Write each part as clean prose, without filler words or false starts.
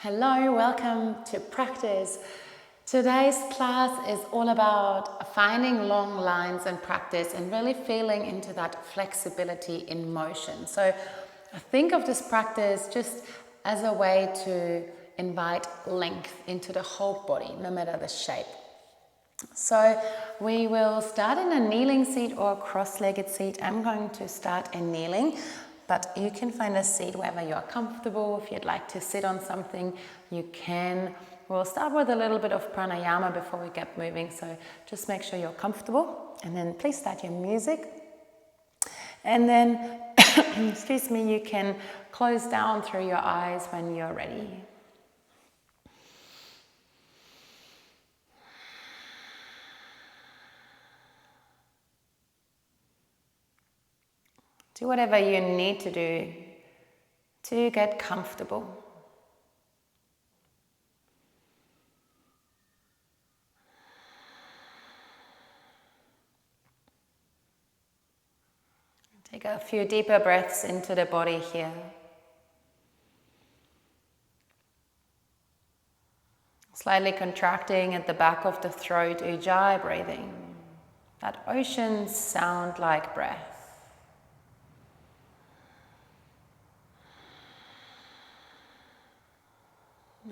Hello, welcome to practice. Today's class is all about finding long lines in practice and really feeling into that flexibility in motion. So think of this practice just as a way to invite length into the whole body, no matter the shape. So we will start in a kneeling seat or a cross-legged seat. I'm going to start in kneeling, but you can find a seat wherever you're comfortable. If you'd like to sit on something, you can. We'll start with a little bit of pranayama before we get moving, so just make sure you're comfortable. And then please start your music. And then, excuse me, you can close down through your eyes when you're ready. Do whatever you need to do to get comfortable. Take a few deeper breaths into the body here. Slightly contracting at the back of the throat, ujjayi breathing. That ocean sound like breath.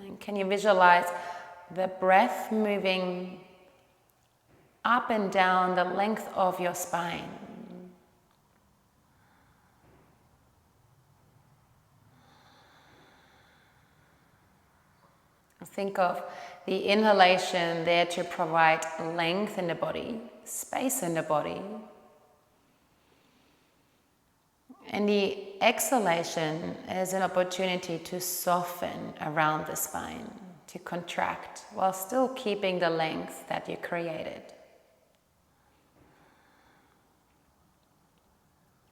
And can you visualize the breath moving up and down the length of your spine? Think of the inhalation there to provide length in the body, space in the body. And the exhalation is an opportunity to soften around the spine, to contract, while still keeping the length that you created.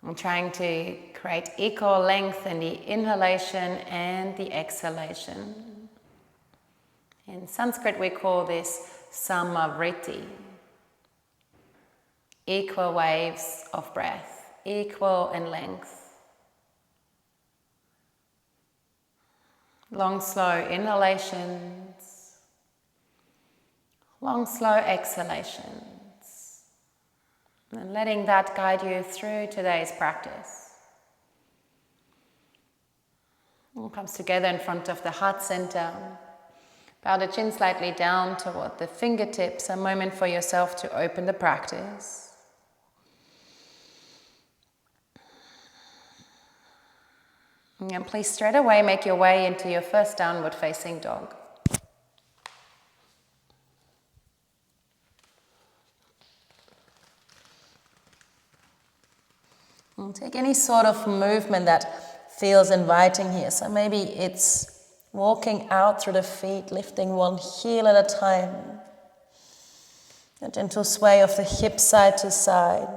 I'm trying to create equal length in the inhalation and the exhalation. In Sanskrit we call this samavriti. Equal waves of breath. Equal in length. Long, slow inhalations. Long, slow exhalations. And letting that guide you through today's practice. All comes together in front of the heart center. Bow the chin slightly down toward the fingertips. A moment for yourself to open the practice. And please straight away make your way into your first downward facing dog. And take any sort of movement that feels inviting here. So maybe it's walking out through the feet, lifting one heel at a time. A gentle sway of the hips side to side.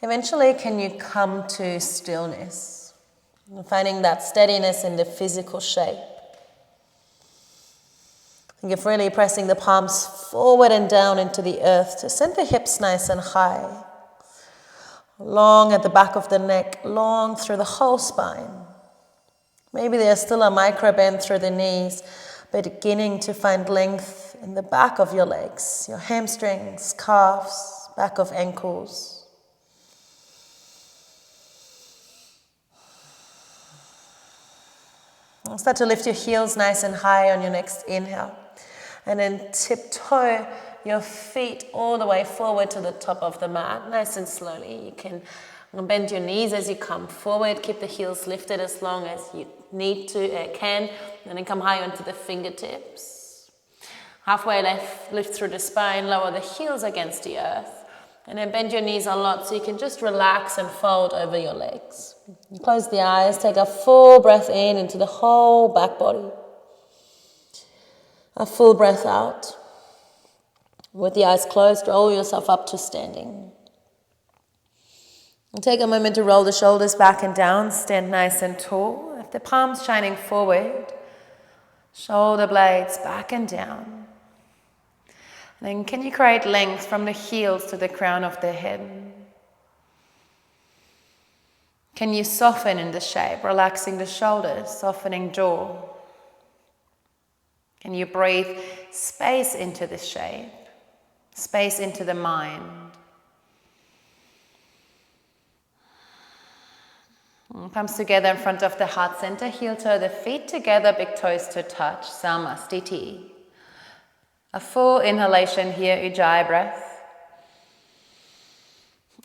Eventually, can you come to stillness, finding that steadiness in the physical shape? Think of really pressing the palms forward and down into the earth to send the hips nice and high. Long at the back of the neck, long through the whole spine. Maybe there's still a micro bend through the knees, beginning to find length in the back of your legs, your hamstrings, calves, back of ankles. Start to lift your heels nice and high on your next inhale. And then tiptoe your feet all the way forward to the top of the mat, nice and slowly. You can bend your knees as you come forward. Keep the heels lifted as long as you can. And then come high onto the fingertips. Halfway lift through the spine, lower the heels against the earth. And then bend your knees a lot so you can just relax and fold over your legs. Close the eyes, take a full breath in into the whole back body. A full breath out. With the eyes closed, roll yourself up to standing. And take a moment to roll the shoulders back and down, stand nice and tall. With the palms shining forward, shoulder blades back and down. Then can you create length from the heels to the crown of the head? Can you soften in the shape, relaxing the shoulders, softening jaw? Can you breathe space into the shape, space into the mind? Palms together in front of the heart center, heel toe the feet together, big toes to touch, Samastiti. A full inhalation here, Ujjayi breath.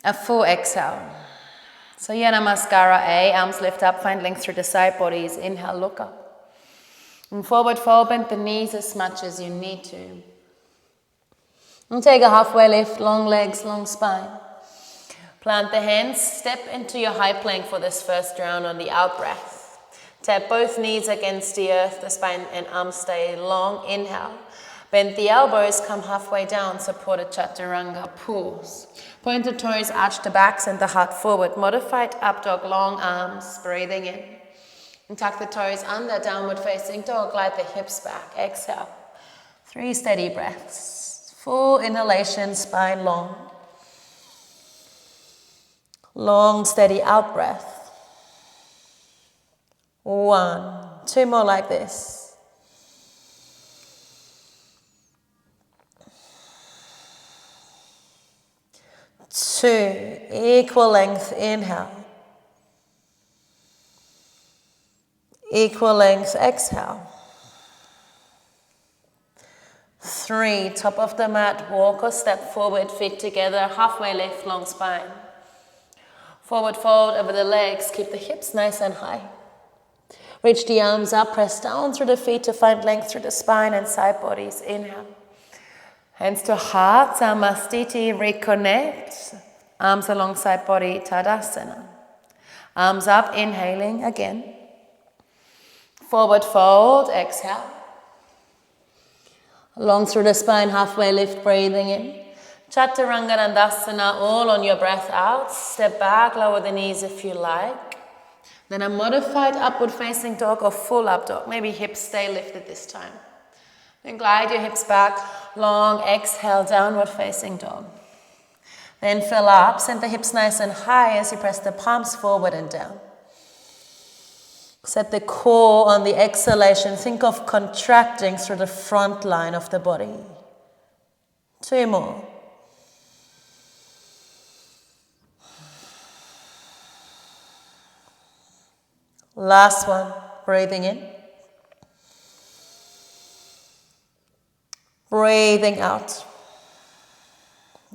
A full exhale. Surya Namaskara A, arms lift up, find length through the side bodies. Inhale, look up. And forward fold, bend the knees as much as you need to. And take a halfway lift, long legs, long spine. Plant the hands, step into your high plank for this first round on the out breath. Tap both knees against the earth, the spine and arms stay long. Inhale. Bend the elbows, come halfway down, supported chaturanga, pulls. Point the toes, arch the backs and the heart forward. Modified up dog, long arms, breathing in. And tuck the toes under, downward facing dog, glide the hips back. Exhale. 3 steady breaths. Full inhalation, spine long. Long, steady out breath. 1. 2 more like this. 2. Equal length, inhale. Equal length, exhale. 3. Top of the mat, walk or step forward, feet together, halfway lift, long spine. Forward fold over the legs, keep the hips nice and high. Reach the arms up, press down through the feet to find length through the spine and side bodies. Inhale. Hands to heart, Samastiti, reconnect. Arms alongside body, Tadasana. Arms up, inhaling again. Forward fold, exhale. Long through the spine, halfway lift, breathing in. Chaturanga Dandasana, all on your breath out. Step back, lower the knees if you like. Then a modified upward facing dog or full up dog. Maybe hips stay lifted this time. Then glide your hips back, long exhale, downward facing dog. Then fill up, send the hips nice and high as you press the palms forward and down. Set the core on the exhalation. Think of contracting through the front line of the body. 2 more. Last one, breathing in. Breathing out.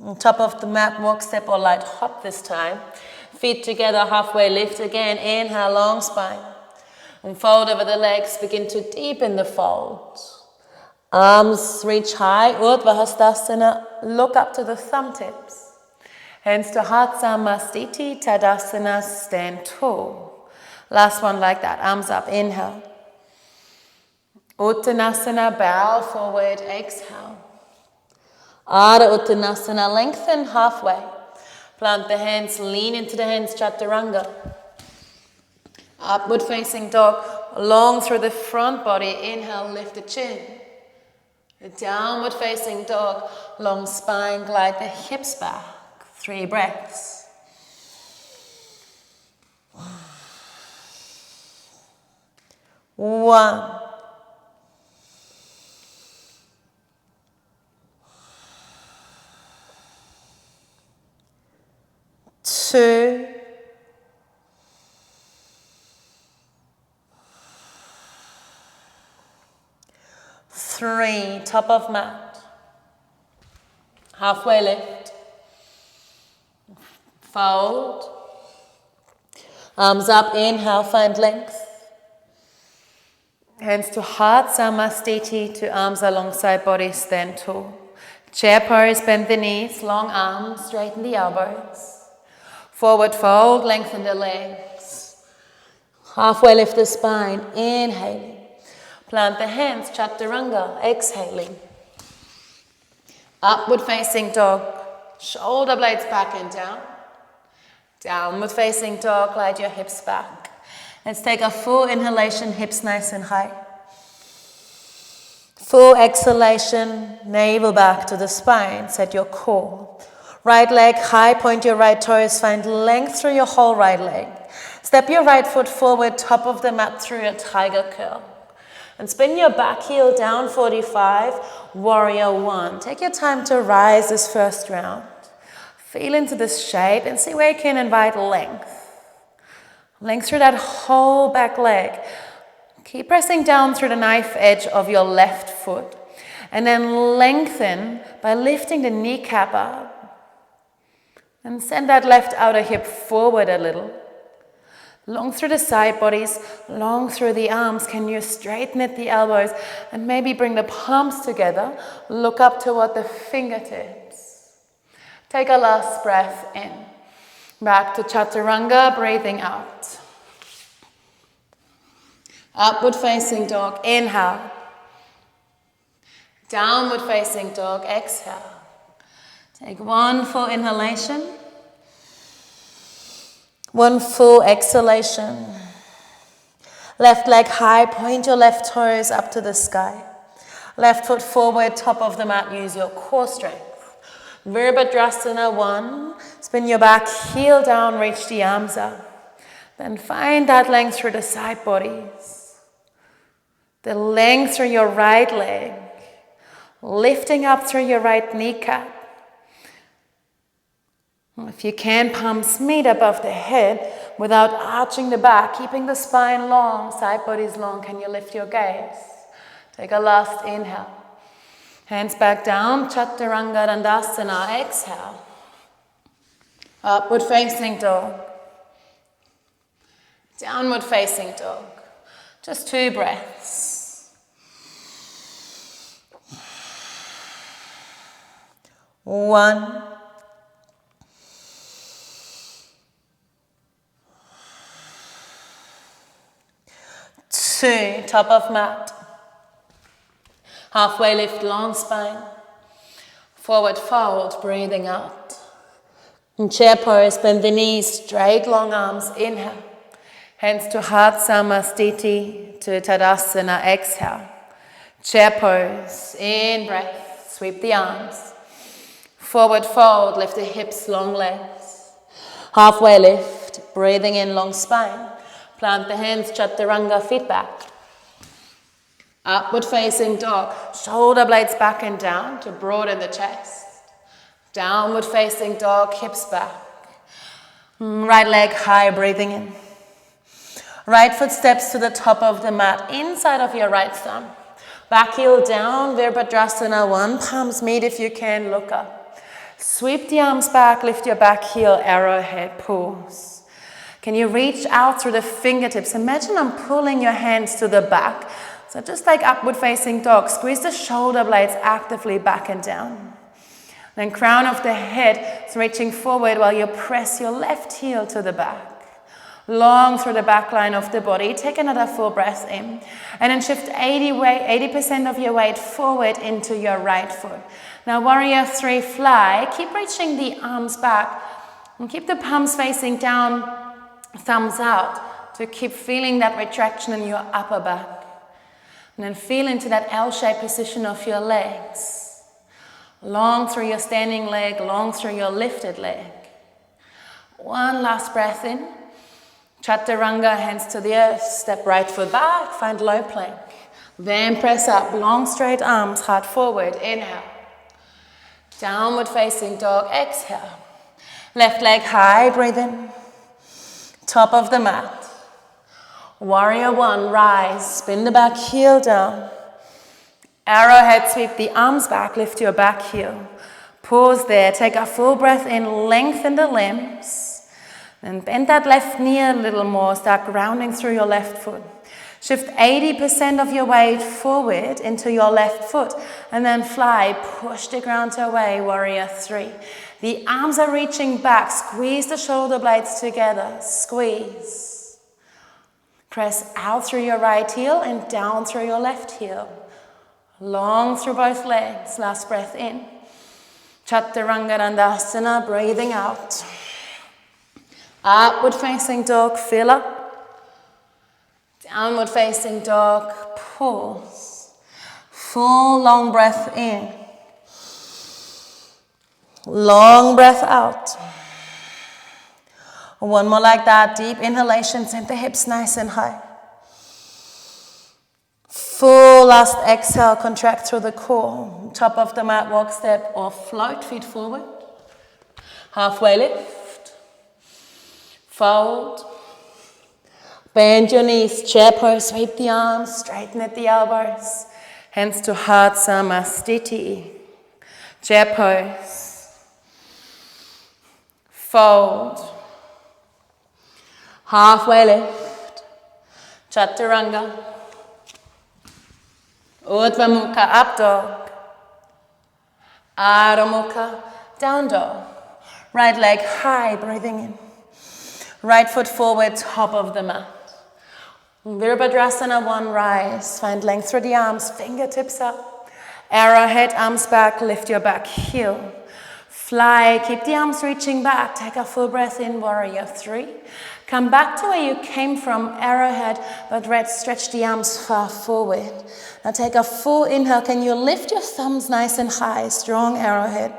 On top of the mat, walk, step or light hop this time. Feet together, halfway lift again. Inhale, long spine. And fold over the legs, begin to deepen the fold. Arms reach high, Urdhva Hastasana, look up to the thumb tips. Hands to heart, Samastiti, Tadasana, stand tall. Last one like that, arms up, inhale. Uttanasana, bow forward, exhale. Ardha Uttanasana, lengthen halfway. Plant the hands, lean into the hands, Chaturanga. Upward facing dog, long through the front body, inhale, lift the chin. Downward facing dog, long spine, glide the hips back. 3 breaths. 1. 2. 3. Top of mat. Halfway lift. Fold. Arms up, inhale, find length. Hands to heart, Samastiti, to arms alongside body, stand tall. Chair pose, bend the knees, long arms, straighten the elbows. Forward fold, lengthen the legs. Halfway lift the spine, inhaling. Plant the hands, Chaturanga, exhaling. Upward facing dog, shoulder blades back and down. Downward facing dog, glide your hips back. Let's take a full inhalation, hips nice and high. Full exhalation, navel back to the spine, set your core. Right leg high, point your right toes, find length through your whole right leg. Step your right foot forward, top of the mat through your tiger curl. And spin your back heel down 45, warrior one. Take your time to rise this first round. Feel into this shape and see where you can invite length. Length through that whole back leg. Keep pressing down through the knife edge of your left foot. And then lengthen by lifting the kneecap up. And send that left outer hip forward a little. Long through the side bodies, long through the arms. Can you straighten at the elbows and maybe bring the palms together? Look up toward the fingertips. Take a last breath in. Back to chaturanga, breathing out. Upward facing dog, inhale. Downward facing dog, exhale. Take one full inhalation. One full exhalation. Left leg high, point your left toes up to the sky. Left foot forward, top of the mat, use your core strength. Virabhadrasana 1, spin your back, heel down, reach the arms up. Then find that length through the side bodies. The length through your right leg. Lifting up through your right kneecap. If you can, palms meet above the head without arching the back, keeping the spine long, side bodies long. Can you lift your gaze? Take a last inhale. Hands back down, chaturanga dandasana, exhale. Upward facing dog. Downward facing dog. Just 2 breaths. 1. 2, top of mat. Halfway lift, long spine. Forward fold, breathing out. In chair pose, bend the knees, straight long arms, inhale. Hands to heart, samasthiti, to tadasana, exhale. Chair pose, in breath, sweep the arms. Forward fold, lift the hips, long legs. Halfway lift, breathing in, long spine. Plant the hands, chaturanga, feet back. Upward facing dog, shoulder blades back and down to broaden the chest. Downward facing dog, hips back. Right leg high, breathing in. Right foot steps to the top of the mat, inside of your right thumb. Back heel down, Virabhadrasana 1, palms meet if you can, look up. Sweep the arms back, lift your back heel, arrowhead, pause. Can you reach out through the fingertips? Imagine I'm pulling your hands to the back. So just like upward facing dog, squeeze the shoulder blades actively back and down. Then crown of the head is reaching forward while you press your left heel to the back. Long through the back line of the body. Take another full breath in. And then shift 80% of your weight forward into your right foot. Now warrior 3, fly. Keep reaching the arms back. And keep the palms facing down, thumbs out. To keep feeling that retraction in your upper back. And then feel into that L-shaped position of your legs. Long through your standing leg, long through your lifted leg. One last breath in. Chaturanga, hands to the earth. Step right foot back, find low plank. Then press up, long straight arms, heart forward, inhale. Downward facing dog, exhale. Left leg high, breathe in. Top of the mat. Warrior 1, rise, spin the back heel down. Arrowhead, sweep the arms back, lift your back heel. Pause there, take a full breath in, lengthen the limbs. Then bend that left knee a little more, start grounding through your left foot. Shift 80% of your weight forward into your left foot. And then fly, push the ground away, warrior 3. The arms are reaching back, squeeze the shoulder blades together, squeeze. Press out through your right heel and down through your left heel. Long through both legs. Last breath in. Chaturanga dandasana, breathing out. Upward facing dog, fill up. Downward facing dog, pause. Full long breath in. Long breath out. One more like that. Deep inhalation. Send the hips nice and high. Full last exhale. Contract through the core. Top of the mat. Walk, step, or float. Feet forward. Halfway lift. Fold. Bend your knees. Chair pose. Sweep the arms. Straighten at the elbows. Hands to heart. Samastiti. Chair pose. Fold. Halfway lift. Chaturanga. Urdhva Mukha, up dog. Adho Mukha, down dog. Right leg high, breathing in. Right foot forward, top of the mat. Virabhadrasana 1, rise. Find length through the arms, fingertips up. Arrowhead, arms back, lift your back heel. Fly, keep the arms reaching back. Take a full breath in, warrior 3. Come back to where you came from, arrowhead, but stretch the arms far forward. Now take a full inhale. Can you lift your thumbs nice and high, strong arrowhead.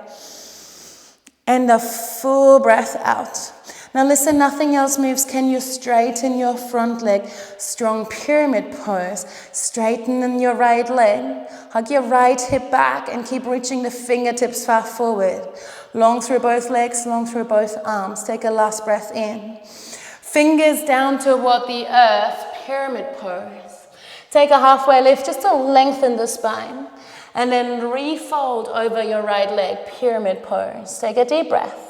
And a full breath out. Now listen, nothing else moves. Can you straighten your front leg? Strong pyramid pose. Straighten in your right leg. Hug your right hip back and keep reaching the fingertips far forward. Long through both legs, long through both arms. Take a last breath in. Fingers down toward the earth, pyramid pose. Take a halfway lift just to lengthen the spine. And then refold over your right leg, pyramid pose. Take a deep breath.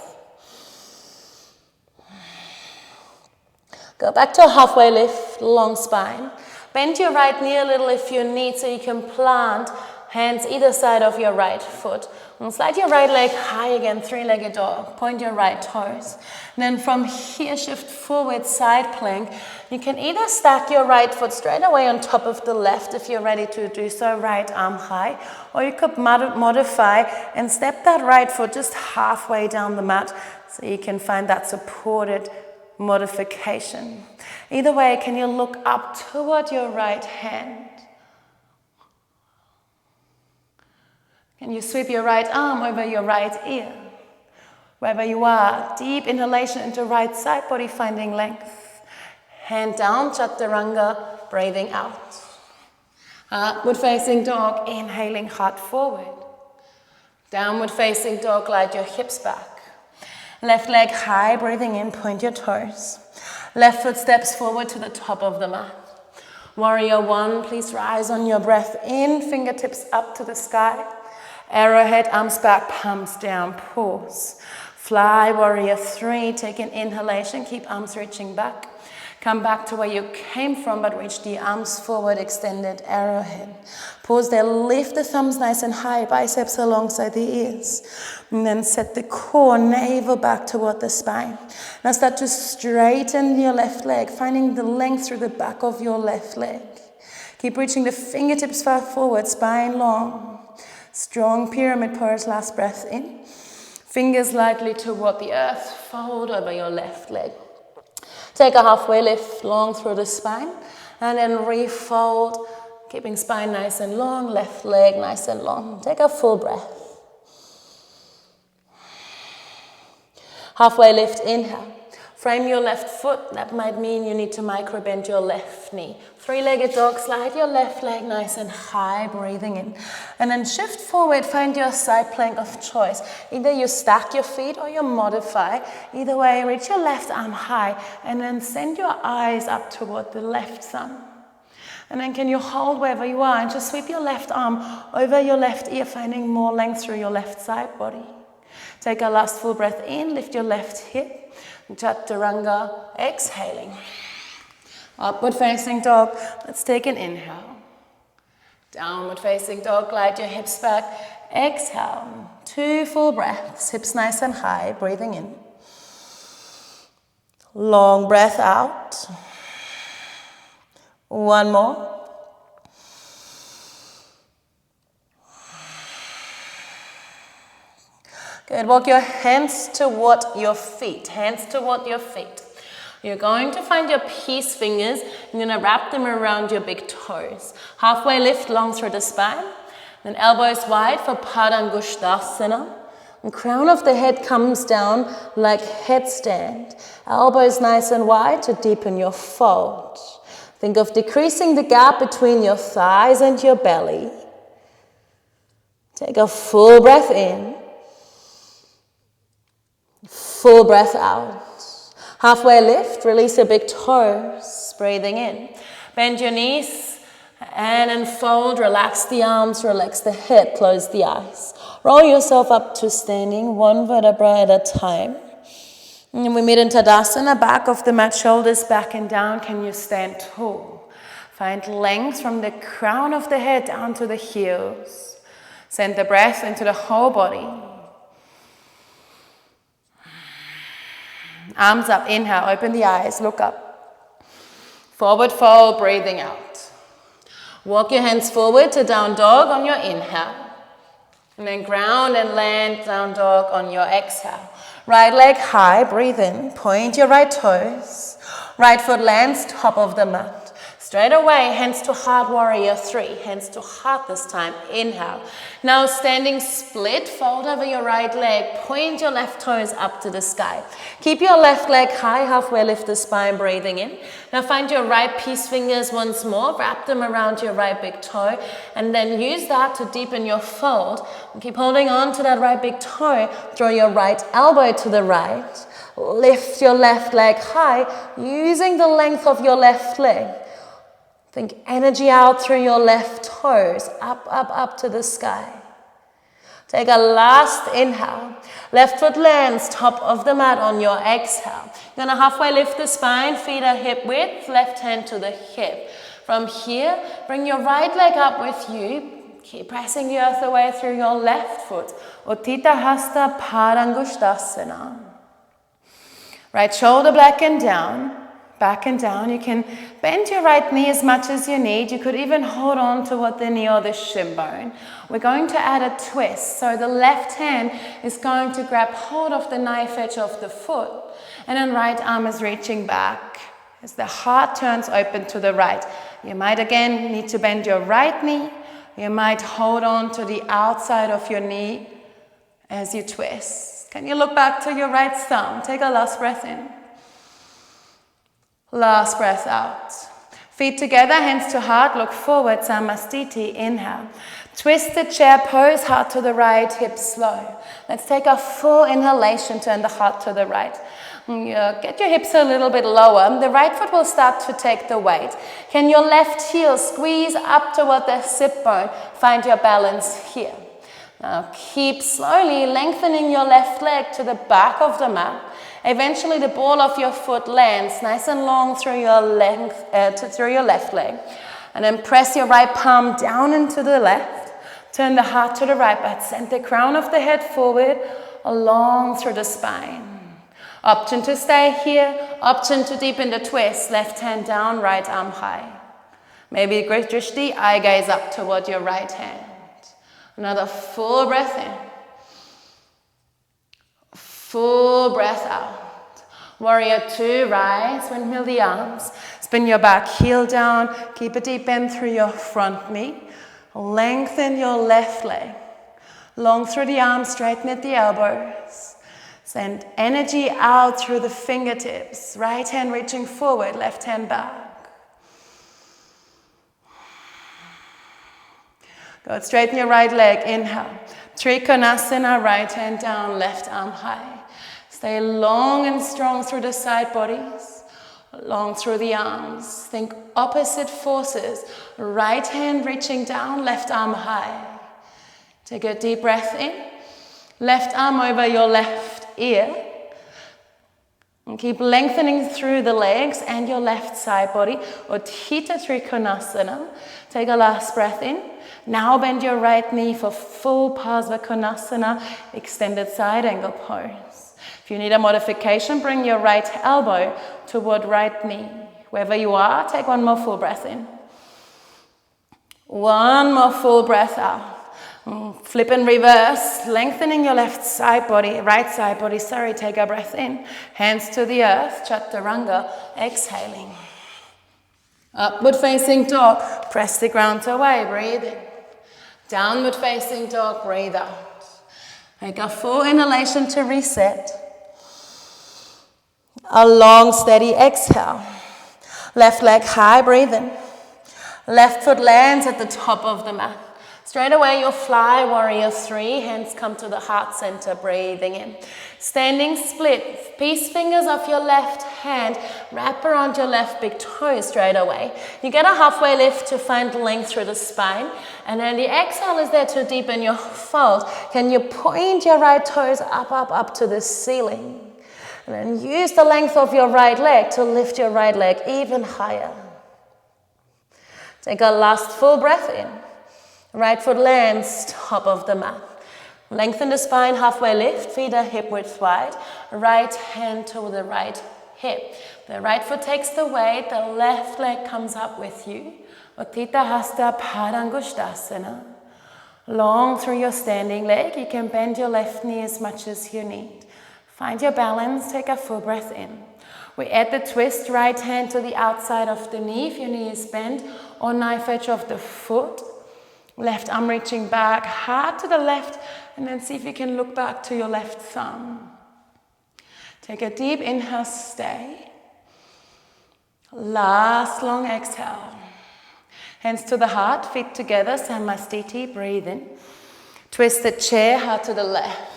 Go back to a halfway lift, long spine. Bend your right knee a little if you need, so you can plant hands either side of your right foot. And slide your right leg high again, 3-legged dog. Point your right toes. And then from here, shift forward, side plank. You can either stack your right foot straight away on top of the left if you're ready to do so, right arm high. Or you could modify and step that right foot just halfway down the mat so you can find that supported modification. Either way, can you look up toward your right hand? Can you sweep your right arm over your right ear? Wherever you are, deep inhalation into right side body, finding length. Hand down, chaturanga, breathing out. Upward facing dog, inhaling heart forward. Downward facing dog, glide your hips back. Left leg high, breathing in, point your toes. Left foot steps forward to the top of the mat. Warrior 1, please rise on your breath in, fingertips up to the sky. Arrowhead, arms back, palms down, pause. Fly, warrior 3, take an inhalation, keep arms reaching back. Come back to where you came from, but reach the arms forward, extended arrowhead. Pause there, lift the thumbs nice and high, biceps alongside the ears. And then set the core, navel back toward the spine. Now start to straighten your left leg, finding the length through the back of your left leg. Keep reaching the fingertips far forward, spine long. Strong pyramid pose, last breath in. Fingers lightly toward the earth, fold over your left leg. Take a halfway lift, long through the spine, and then refold, keeping spine nice and long, left leg nice and long. Take a full breath. Halfway lift, inhale. Frame your left foot. That might mean you need to micro bend your left knee. 3-legged dog, slide your left leg nice and high, breathing in. And then shift forward, find your side plank of choice. Either you stack your feet or you modify. Either way, reach your left arm high and then send your eyes up toward the left thumb. And then can you hold wherever you are and just sweep your left arm over your left ear, finding more length through your left side body. Take a last full breath in, lift your left hip. Chaturanga, exhaling. Upward facing dog, let's take an inhale. Downward facing dog, glide your hips back. Exhale, 2 full breaths, hips nice and high, breathing in. Long breath out. One more. Good, walk your hands toward your feet, You're going to find your peace fingers. You're going to wrap them around your big toes. Halfway lift, long through the spine. Then elbows wide for Padangusthasana. And crown of the head comes down like headstand. Elbows nice and wide to deepen your fold. Think of decreasing the gap between your thighs and your belly. Take a full breath in. Full breath out. Halfway lift, release your big toes. Breathing in. Bend your knees and unfold. Relax the arms, relax the head, close the eyes. Roll yourself up to standing, one vertebra at a time. And we meet in Tadasana, back of the mat, shoulders back and down. Can you stand tall? Find length from the crown of the head down to the heels. Send the breath into the whole body. Arms up, inhale, open the eyes, look up. Forward fold, breathing out. Walk your hands forward to down dog on your inhale. And then ground and land down dog on your exhale. Right leg high, breathe in, point your right toes. Right foot lands top of the mat. Straight away, hands to heart, warrior 3. Hands to heart this time, inhale. Now standing split, fold over your right leg, point your left toes up to the sky. Keep your left leg high, halfway lift the spine, breathing in. Now find your right peace fingers once more, wrap them around your right big toe, and then use that to deepen your fold. And keep holding on to that right big toe, draw your right elbow to the right. Lift your left leg high, using the length of your left leg. Think energy out through your left toes, up, up, up to the sky. Take a last inhale. Left foot lands top of the mat on your exhale. You're gonna halfway lift the spine, feet are hip width, left hand to the hip. From here, bring your right leg up with you. Keep pressing the earth away through your left foot. Uttita Hasta Padangusthasana. Right shoulder back and down. Back and down. You can bend your right knee as much as you need. You could even hold on to what the knee or the shin bone. We're going to add a twist. So the left hand is going to grab hold of the knife edge of the foot. And then right arm is reaching back as the heart turns open to the right. You might again need to bend your right knee. You might hold on to the outside of your knee as you twist. Can you look back to your right thumb? Take a last breath in. Last breath out. Feet together, hands to heart, look forward, Samastiti, inhale. Twisted chair pose, heart to the right, hips slow. Let's take a full inhalation, turn the heart to the right. Get your hips a little bit lower. The right foot will start to take the weight. Can your left heel squeeze up toward the sit bone? Find your balance here. Now keep slowly lengthening your left leg to the back of the mat. Eventually the ball of your foot lands nice and long through your left leg. And then press your right palm down into the left. Turn the heart to the right, but send the crown of the head forward along through the spine. Option to stay here, option to deepen the twist. Left hand down, right arm high. Maybe great drishti, eye gaze up toward your right hand. Another full breath in. Full breath out. Warrior 2, rise, windmill the arms. Spin your back heel down. Keep a deep bend through your front knee. Lengthen your left leg. Long through the arms, straighten at the elbows. Send energy out through the fingertips. Right hand reaching forward, left hand back. Good, straighten your right leg, inhale. Trikonasana, right hand down, left arm high. Stay long and strong through the side bodies, long through the arms. Think opposite forces. Right hand reaching down, left arm high. Take a deep breath in. Left arm over your left ear. And keep lengthening through the legs and your left side body. Uttita Trikonasana. Take a last breath in. Now bend your right knee for full Parsva Konasana, extended side angle pose. If you need a modification, bring your right elbow toward right knee. Wherever you are, take one more full breath in. One more full breath out. Flip and reverse, lengthening your left side body, right side body, take a breath in. Hands to the earth, Chaturanga, exhaling. Upward facing dog, press the ground away, breathe in. Downward facing dog, breathe out. Take a full inhalation to reset. A long, steady exhale. Left leg high, breathe in. Left foot lands at the top of the mat. Straight away you'll fly, warrior 3. Hands come to the heart center, breathing in. Standing split, peace fingers of your left hand, wrap around your left big toe straight away. You get a halfway lift to find length through the spine. And then the exhale is there to deepen your fold. Can you point your right toes up to the ceiling? And then use the length of your right leg to lift your right leg even higher. Take a last full breath in. Right foot lands top of the mat. Lengthen the spine, halfway lift, feet are hip width wide. Right hand to the right hip. The right foot takes the weight, the left leg comes up with you. Uttita Hasta Padangusthasana. Long through your standing leg, you can bend your left knee as much as you need. Find your balance, take a full breath in. We add the twist, right hand to the outside of the knee if your knee is bent, or knife edge of the foot. Left arm reaching back, hard to the left, and then see if you can look back to your left thumb. Take a deep inhale, stay. Last long exhale. Hands to the heart, feet together, Samastiti, breathe in. Twist the chair, heart to the left.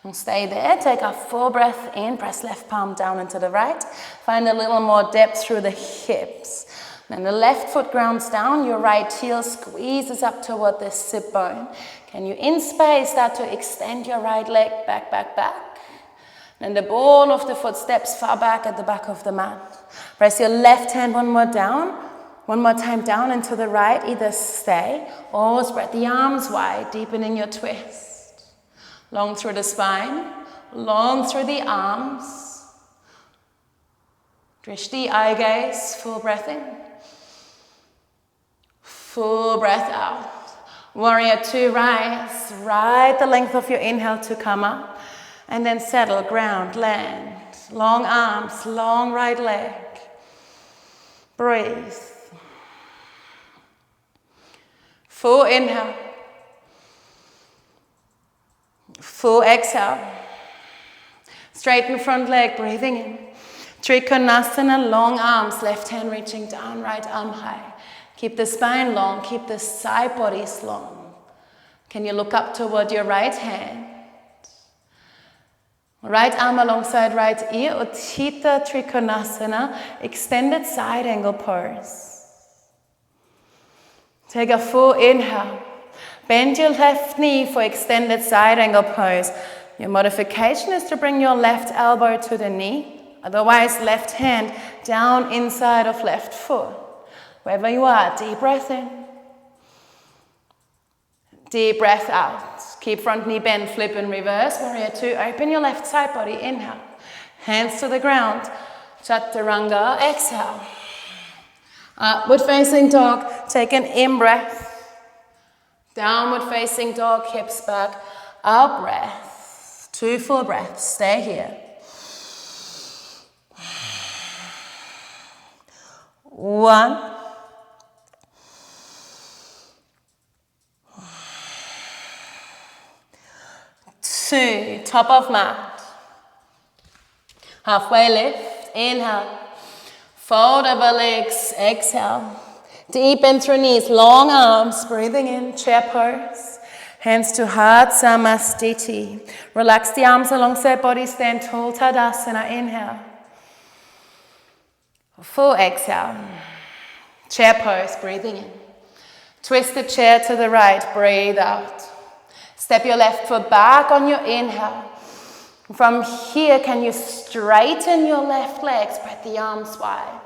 And stay there, take a full breath in, press left palm down into the right. Find a little more depth through the hips. Then the left foot grounds down, your right heel squeezes up toward the sit bone. Can you, in space, start to extend your right leg back, back, back? Then the ball of the foot steps far back at the back of the mat. Press your left hand one more time down into the right. Either stay or spread the arms wide, deepening your twist. Long through the spine, long through the arms. Drishti, eye gaze, full breath in. Full breath out. Warrior 2, rise. Ride the length of your inhale to come up. And then settle, ground, land. Long arms, long right leg. Breathe. Full inhale. Full exhale. Straighten front leg, breathing in. Trikonasana, long arms, left hand reaching down, right arm high. Keep the spine long, keep the side bodies long. Can you look up toward your right hand? Right arm alongside right ear, Uttita Trikonasana, extended side angle pose. Take a full inhale. Bend your left knee for extended side angle pose. Your modification is to bring your left elbow to the knee, otherwise left hand down inside of left foot. Wherever you are, deep breath in. Deep breath out. Keep front knee bent, flip in reverse. Warrior 2, open your left side body, inhale. Hands to the ground. Chaturanga, exhale. Upward facing dog, take an in-breath. Downward facing dog, hips back, out breath. 2 full breaths, stay here. 1. 2, top of mat. Halfway lift, inhale. Fold over legs, exhale. Deepen through knees, long arms, breathing in, chair pose. Hands to heart, Samastiti. Relax the arms alongside body, stand tall, Tadasana, inhale. Full exhale. Chair pose, breathing in. Twist the chair to the right, breathe out. Step your left foot back on your inhale. From here, can you straighten your left leg, spread the arms wide.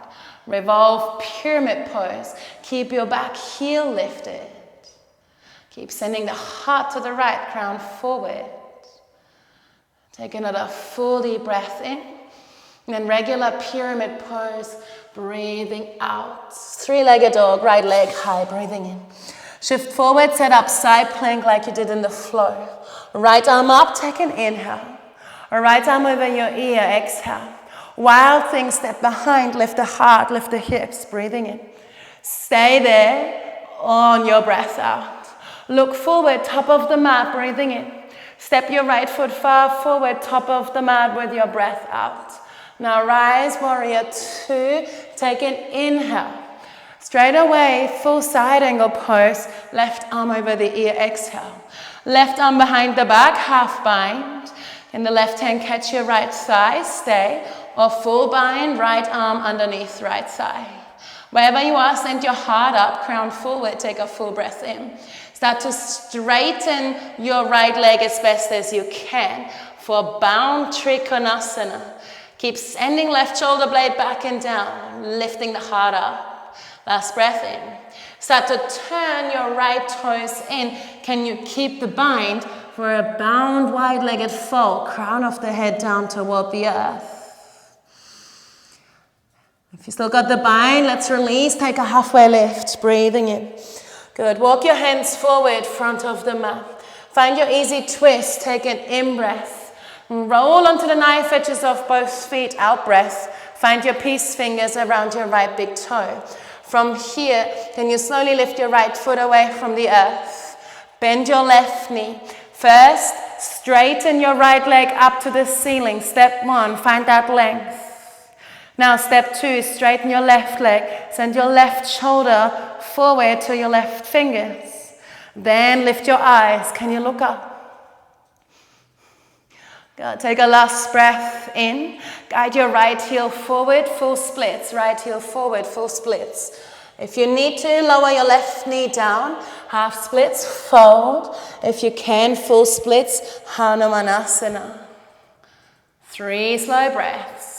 Revolve, pyramid pose. Keep your back heel lifted. Keep sending the heart to the right, crown forward. Take another full deep breath in. And then regular pyramid pose, breathing out. 3-legged dog, right leg high, breathing in. Shift forward, set up side plank like you did in the flow. Right arm up, take an inhale. Right arm over your ear, exhale. Wild thing, step behind, lift the heart, lift the hips, breathing in. Stay there on your breath out. Look forward, top of the mat, breathing in. Step your right foot far forward, top of the mat with your breath out. Now rise, warrior 2. Take an inhale. Straight away, full side angle pose. Left arm over the ear, exhale. Left arm behind the back, half bind. In the left hand, catch your right thigh, stay. Or full bind, right arm underneath right thigh. Wherever you are, send your heart up, crown forward, take a full breath in. Start to straighten your right leg as best as you can for bound trikonasana. Keep sending left shoulder blade back and down, lifting the heart up. Last breath in. Start to turn your right toes in. Can you keep the bind for a bound wide-legged fold, crown of the head down toward the earth? If you still got the bind, let's release. Take a halfway lift, breathing in. Good. Walk your hands forward, front of the mat. Find your easy twist. Take an in-breath. Roll onto the knife edges of both feet, out-breath. Find your peace fingers around your right big toe. From here, can you slowly lift your right foot away from the earth? Bend your left knee. First, straighten your right leg up to the ceiling. Step 1, find that length. Now step 2, straighten your left leg. Send your left shoulder forward to your left fingers. Then lift your eyes. Can you look up? Good. Take a last breath in. Guide your right heel forward, full splits. Right heel forward, full splits. If you need to, lower your left knee down. Half splits, fold. If you can, full splits, Hanumanasana. 3 slow breaths.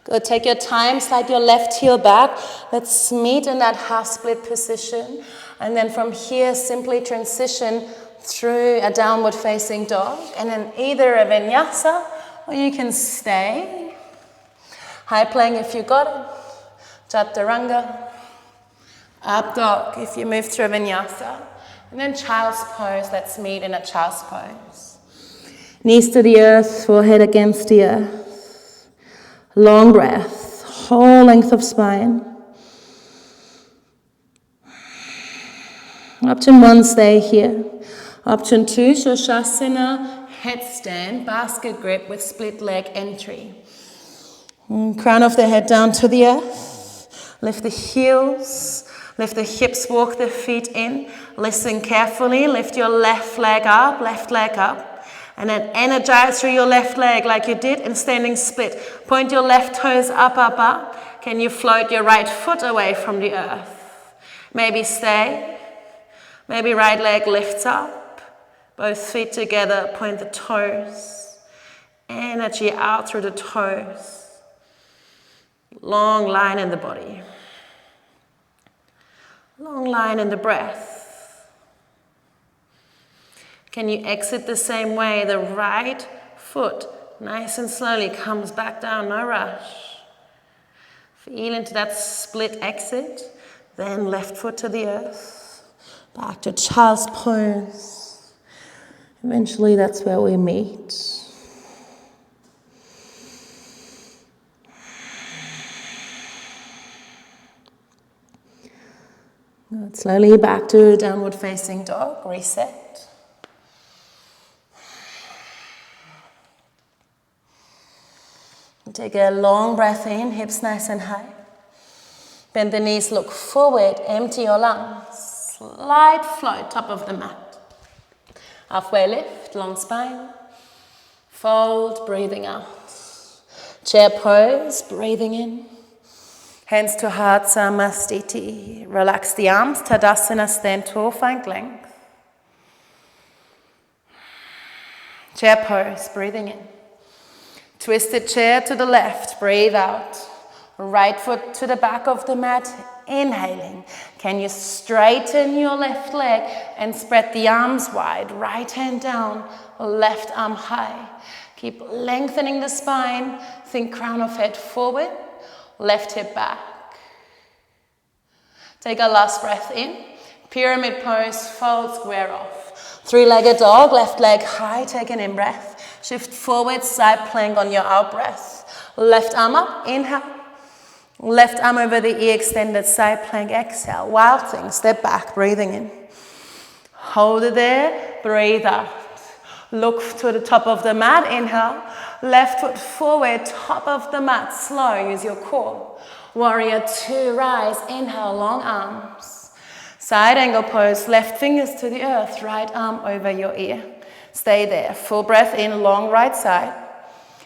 Good, take your time, slide your left heel back. Let's meet in that half split position. And then from here, simply transition through a downward facing dog. And then either a vinyasa or you can stay. High plank if you got it. Chaturanga. Up dog if you move through a vinyasa. And then child's pose, let's meet in a child's pose. Knees to the earth, forehead against the earth. Long breath, whole length of spine. Option 1, stay here. Option 2, Shoshasana, headstand, basket grip with split leg entry. Crown of the head down to the earth. Lift the heels, lift the hips, walk the feet in. Listen carefully, lift your left leg up, and then energize through your left leg like you did in standing split. Point your left toes up, up, up. Can you float your right foot away from the earth? Maybe stay. Maybe right leg lifts up. Both feet together, point the toes. Energy out through the toes. Long line in the body. Long line in the breath. Can you exit the same way? The right foot, nice and slowly, comes back down, no rush. Feel into that split exit. Then left foot to the earth. Back to child's pose. Eventually that's where we meet. Good. Slowly back to downward facing dog, reset. Take a long breath in, hips nice and high. Bend the knees, look forward, empty your lungs. Slight float, top of the mat. Halfway lift, long spine. Fold, breathing out. Chair pose, breathing in. Hands to heart, Samastiti. Relax the arms, Tadasana, stand tall, find length. Chair pose, breathing in. Twisted chair to the left, breathe out. Right foot to the back of the mat, inhaling. Can you straighten your left leg and spread the arms wide? Right hand down, left arm high. Keep lengthening the spine. Think crown of head forward, left hip back. Take a last breath in. Pyramid pose, fold, square off. 3-legged dog, left leg high, take an in-breath. Shift forward, side plank on your out breath. Left arm up, inhale. Left arm over the ear, extended side plank, exhale. Wild thing, step back, breathing in. Hold it there, breathe out. Look to the top of the mat, inhale. Left foot forward, top of the mat, slow, use your core. Warrior 2, rise, inhale, long arms. Side angle pose, left fingers to the earth, right arm over your ear. Stay there, full breath in, long right side.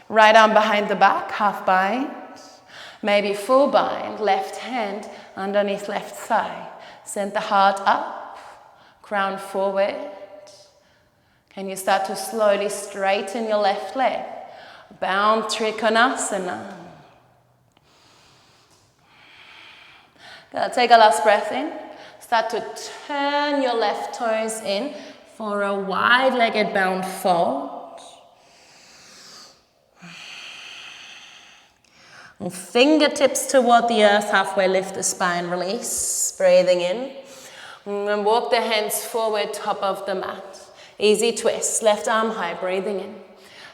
Right arm behind the back, half bind. Maybe full bind, left hand underneath left thigh. Send the heart up, crown forward. Can you start to slowly straighten your left leg? Bound Trikonasana. Good. Take a last breath in. Start to turn your left toes in for a wide-legged bound fold. And fingertips toward the earth, halfway lift the spine, release. Breathing in. And walk the hands forward, top of the mat. Easy twist, left arm high, breathing in.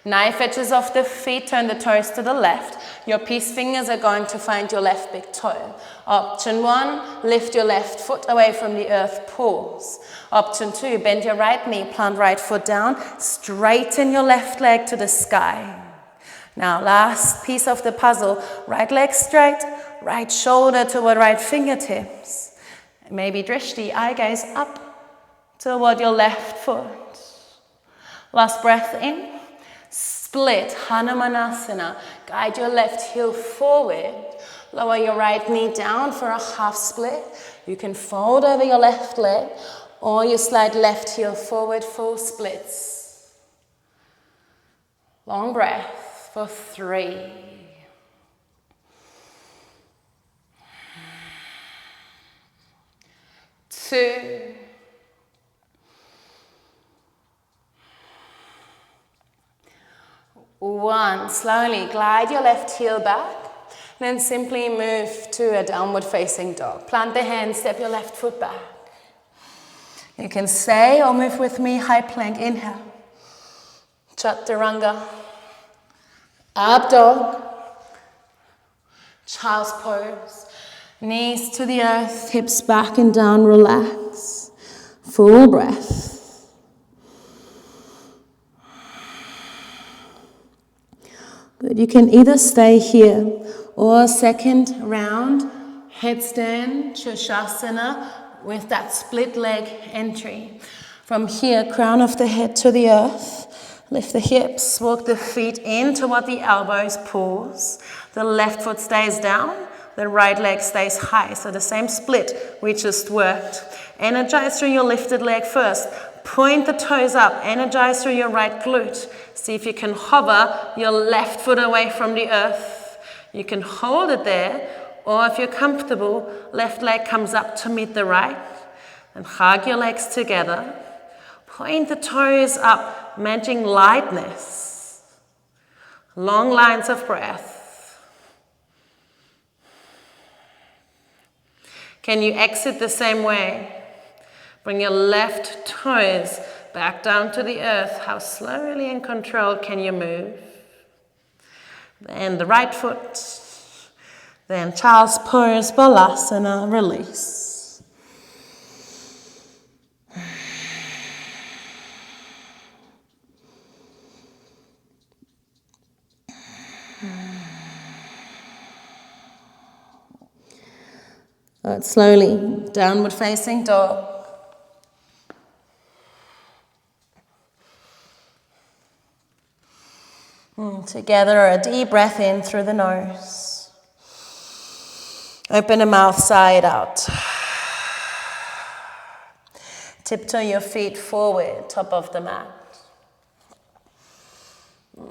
Knife edges off the feet, turn the toes to the left. Your peace fingers are going to find your left big toe. Option 1, lift your left foot away from the earth, pause. Option 2, bend your right knee, plant right foot down, straighten your left leg to the sky. Now, last piece of the puzzle, right leg straight, right shoulder toward right fingertips. Maybe drishti, eye gaze up toward your left foot. Last breath in. Split, Hanumanasana. Guide your left heel forward. Lower your right knee down for a half split. You can fold over your left leg or you slide left heel forward, full splits. Long breath for 3. 2. 1. Slowly glide your left heel back. Then simply move to a downward facing dog. Plant the hands, step your left foot back. You can stay or move with me, high plank, inhale. Chaturanga. Up dog. Child's pose. Knees to the earth, hips back and down, relax. Full breath. Good, you can either stay here or second round, headstand, Shirshasana with that split leg entry. From here, crown of the head to the earth, lift the hips, walk the feet in toward the elbows, pause. The left foot stays down, the right leg stays high. So the same split we just worked. Energize through your lifted leg first. Point the toes up, energize through your right glute. See if you can hover your left foot away from the earth. You can hold it there, or if you're comfortable, left leg comes up to meet the right. And hug your legs together. Point the toes up, matching lightness. Long lines of breath. Can you exit the same way? Bring your left toes back down to the earth. How slowly and controlled can you move? Then the right foot. Then child's pose, balasana, release. Slowly, downward facing dog. Together, a deep breath in through the nose. Open the mouth side out. Tiptoe your feet forward, top of the mat.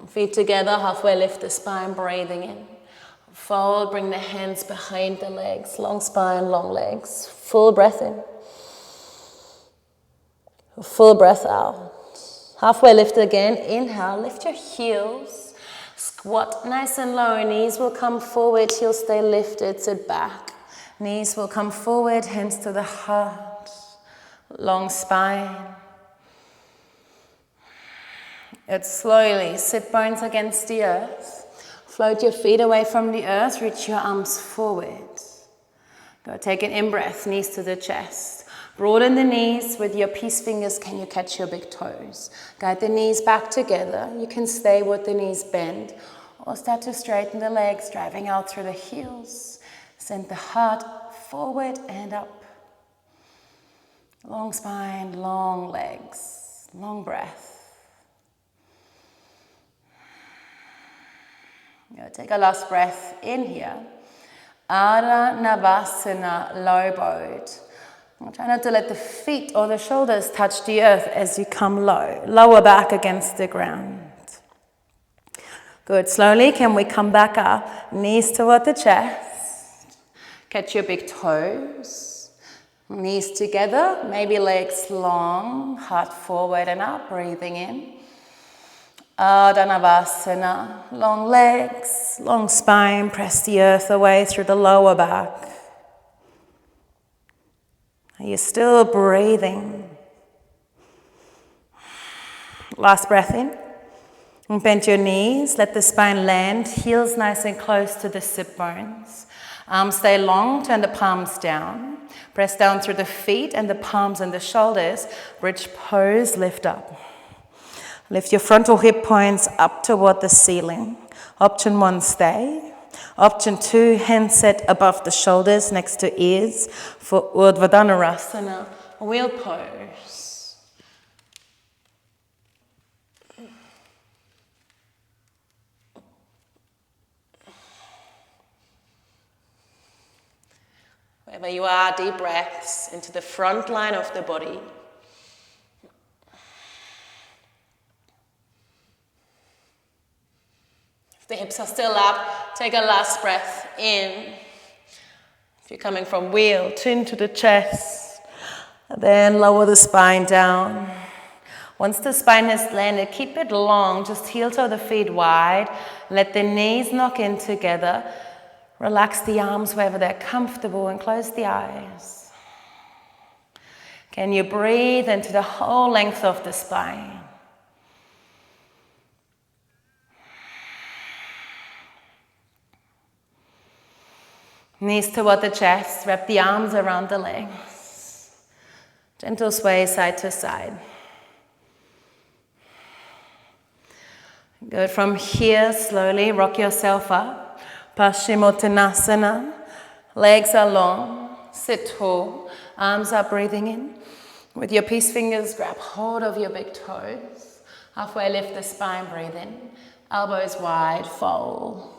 Feet together, halfway lift the spine, breathing in. Fold, bring the hands behind the legs, long spine, long legs. Full breath in. Full breath out. Halfway lift again, inhale, lift your heels. Squat nice and low, knees will come forward, heels stay lifted, sit back. Knees will come forward, hands to the heart. Long spine. It's slowly, sit bones against the earth. Float your feet away from the earth, reach your arms forward. Go take an in-breath, knees to the chest. Broaden the knees with your peace fingers. Can you catch your big toes? Guide the knees back together. You can stay with the knees bent or start to straighten the legs, driving out through the heels. Send the heart forward and up. Long spine, long legs, long breath. Take a last breath in here. Ardha Navasana, low bowed. Try not to let the feet or the shoulders touch the earth as you come low. Lower back against the ground. Good. Slowly, can we come back up? Knees toward the chest. Catch your big toes. Knees together. Maybe legs long. Heart forward and up. Breathing in. Ardha Navasana. Long legs, long spine. Press the earth away through the lower back. Are you still breathing? Last breath in. And bend your knees. Let the spine land. Heels nice and close to the sit bones. Arms stay long. Turn the palms down. Press down through the feet and the palms and the shoulders. Bridge pose. Lift up. Lift your frontal hip points up toward the ceiling. Option 1, stay. Option 2, hands set above the shoulders next to ears for Urdhva Dhanurasana, wheel pose. Wherever you are, deep breaths into the front line of the body. If the hips are still up, take a last breath in. If you're coming from wheel, chin to the chest. And then lower the spine down. Once the spine has landed, keep it long. Just heel toe the feet wide. Let the knees knock in together. Relax the arms wherever they're comfortable and close the eyes. Can you breathe into the whole length of the spine? Knees toward the chest, wrap the arms around the legs. Gentle sway side to side. Good. From here, slowly rock yourself up. Paschimottanasana. Legs are long. Sit tall. Arms are breathing in. With your peace fingers, grab hold of your big toes. Halfway lift the spine, breathe in. Elbows wide, fold.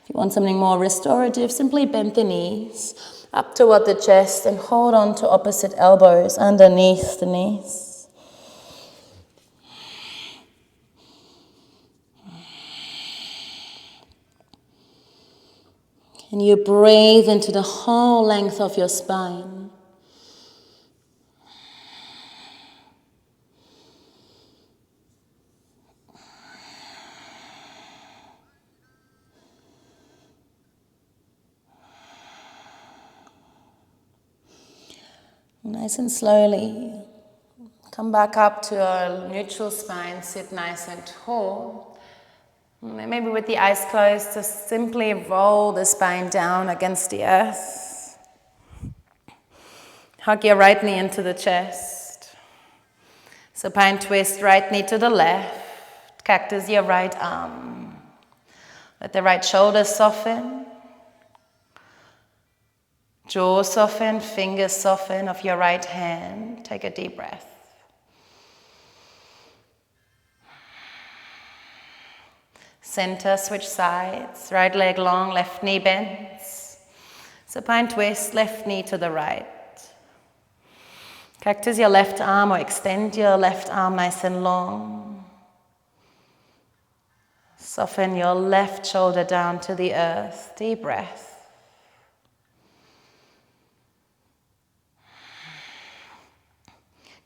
If you want something more restorative, simply bend the knees up toward the chest and hold on to opposite elbows underneath the knees. Can you breathe into the whole length of your spine? Nice and slowly, come back up to a neutral spine, sit nice and tall. Maybe with the eyes closed, just simply roll the spine down against the earth. Hug your right knee into the chest. Supine twist, right knee to the left. Cactus your right arm. Let the right shoulder soften. Jaw soften, fingers soften of your right hand. Take a deep breath. Center, switch sides. Right leg long, left knee bends. Supine twist, left knee to the right. Cactus your left arm or extend your left arm nice and long. Soften your left shoulder down to the earth. Deep breath.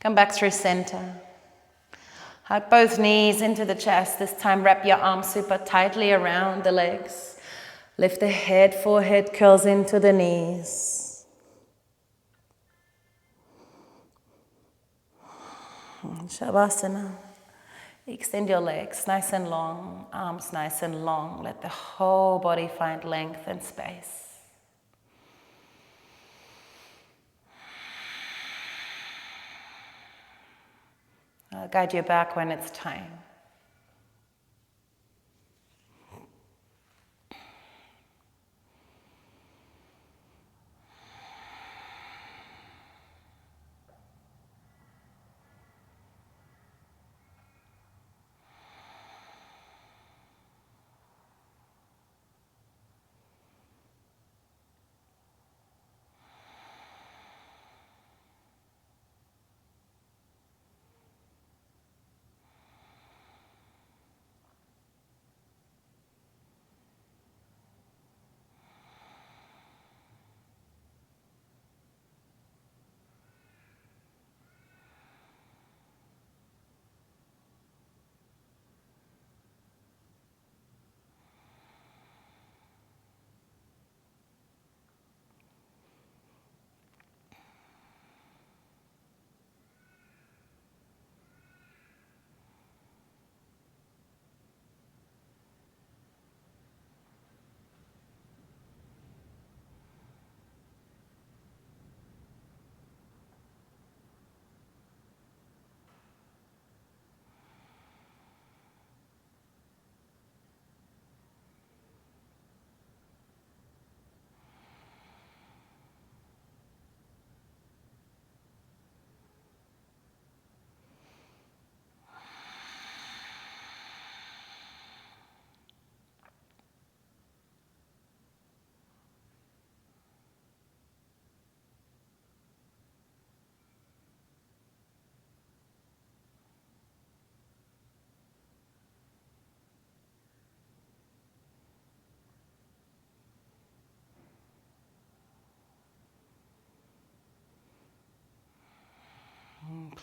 Come back through center. Hug both knees into the chest. This time wrap your arms super tightly around the legs. Lift the head, forehead curls into the knees. Shavasana. Extend your legs nice and long, arms nice and long. Let the whole body find length and space. I'll guide you back when it's time.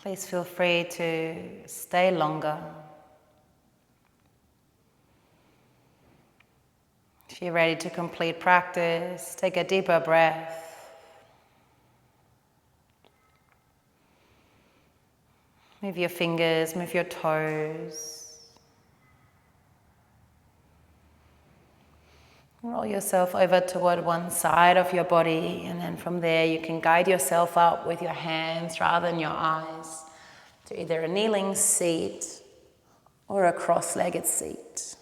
Please feel free to stay longer. If you're ready to complete practice, take a deeper breath. Move your fingers, move your toes. Roll yourself over toward one side of your body, and then from there you can guide yourself up with your hands rather than your eyes to either a kneeling seat or a cross-legged seat.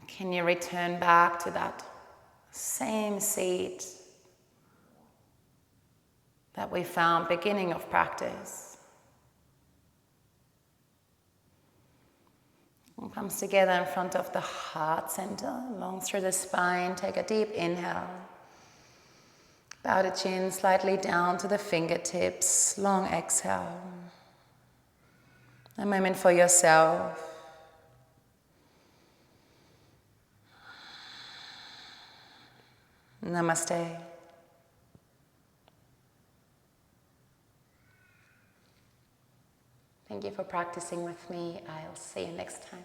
Can you return back to that same seat that we found beginning of practice? And comes together in front of the heart center, long through the spine. Take a deep inhale. Bow the chin slightly down to the fingertips. Long exhale. A moment for yourself. Namaste. Thank you for practicing with me. I'll see you next time.